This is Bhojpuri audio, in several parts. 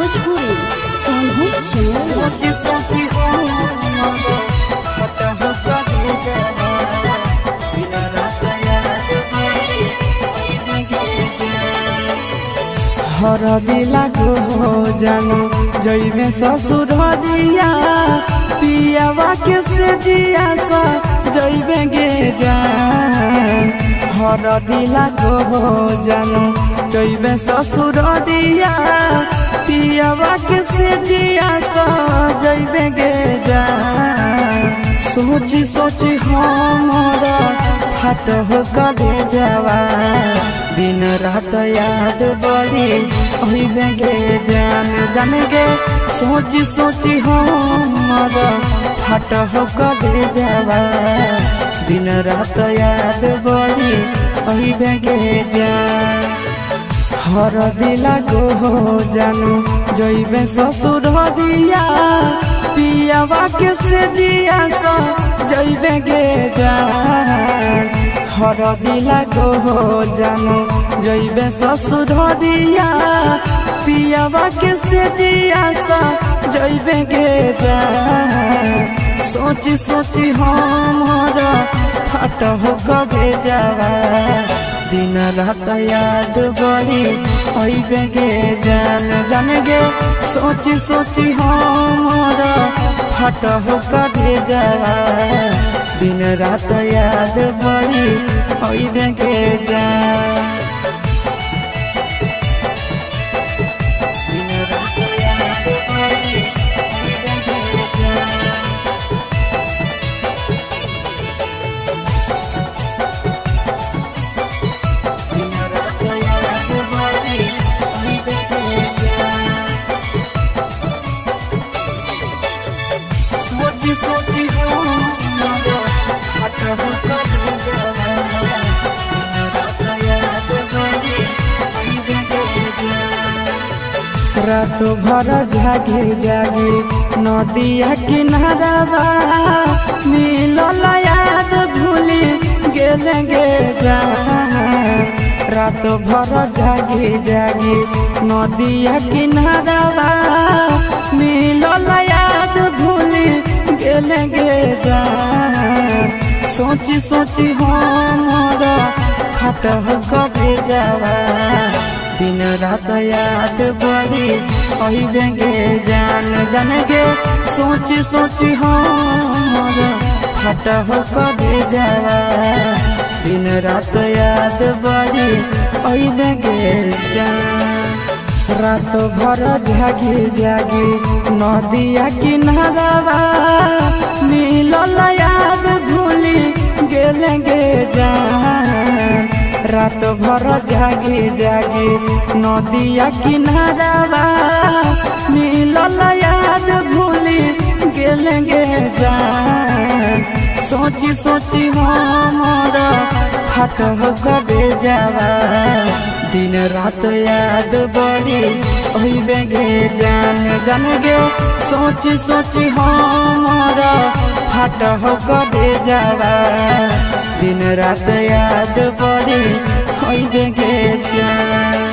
भोजपुरी सोनू चैनल। हर दिला को जानो जइबे ससुर दिया पियावा के से दिया सा जइबे गे जान। हर दिला को जानो जइबे ससुर दिया पियावा के से दिया सा जइबे गे जान। सोची सोची हमारा फाट हो कदे जावा दिन रात याद बड़ी अहिबे गे जान जान गे। सोची सोची हमारा फाट हो कदे जावा दिन रात याद बड़ी अहिबे गे जान। हर दिला को जानू जइबे ससुर दिया पियावा के से दिया सा जइबे गे जान। हर दिला को जानू जइबे ससुर दिया पियावा के से दिया सा जइबे गे जान। सोची सोची हमारा फट हो कबे जावा दिन रात याद बड़ी अइबे गे जान जान गे। सोची सोची हमारा फट हो कबे जावा दिन रात याद बड़ी अइबे गे जान। रात भर जागे जागे नदिया किनारा मिलल याद भूली गेले गे जान। रात भर जागे जागे नदिया किनारा मिलल याद भूली गेले गे जान। सोची सोची हमारा फट हो कबे जावा दिन रात याद बड़ी अइबे गे जान जान गे। सोची सोची हमारा फट हो कबे जावा दिन रात याद बड़ी अइबे गे जान। रात भर जागी जागी नदिया किनारा मिलल याद भूली गेले गे जान। रात भर जागी जागी नदिया किनारा मिलल याद भूली गेले गे जान। सोची सोची हमारा फट हो कबे जावा दिन रात याद बड़ी अइबे गे जान जान गे। सोची सोची हमारा फट हो कबे जावा दिन रात याद बड़ी अइबे गे जान।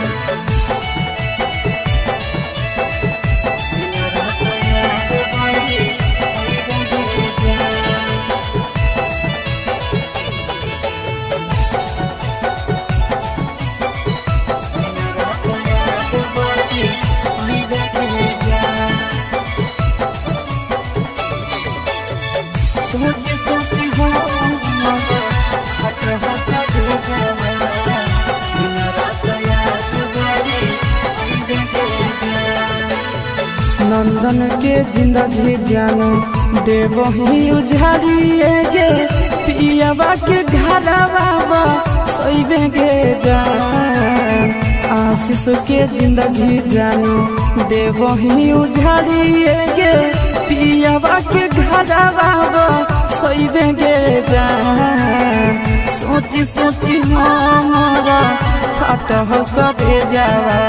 नंदन के जिंदगी जानो देव ही उजाड़िए गे पियावा के घरवा सइबे गे जान। आशीष के जिंदगी जानो देव ही उजाड़िए गे पियावा के घरवा सइबे गे जान। सोची सोची हमारा फट हो कबे जावा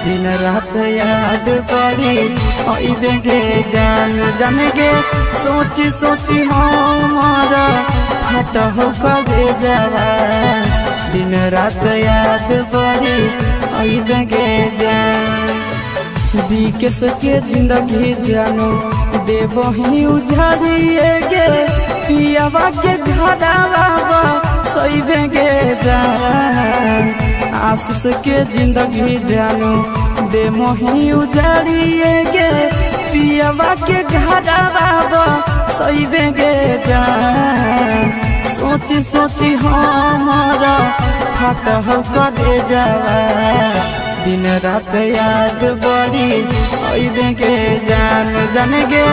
दिन रात याद बड़ी अइबे गे जान जान गे। सोची सोची हमारा फट हो कबे जावा दिन रात याद बड़ी अइबे गे जान। विकेश के जिंदगी जानो देवही उजाड़िए गे पियावा के घरवा सोइबे गे जान। आशीष के जिंदगी जानो देवही उजाड़िए गे पियावा के घरवा सोइबे गे जान। सोची सोची हमारा फट हो करे जावा दिन रात याद बड़ी अइबे के जान जान गे।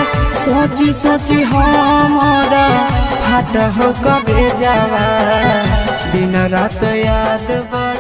सोची सोची हमारा फट हो करे जावा दिन रात याद बड़ी।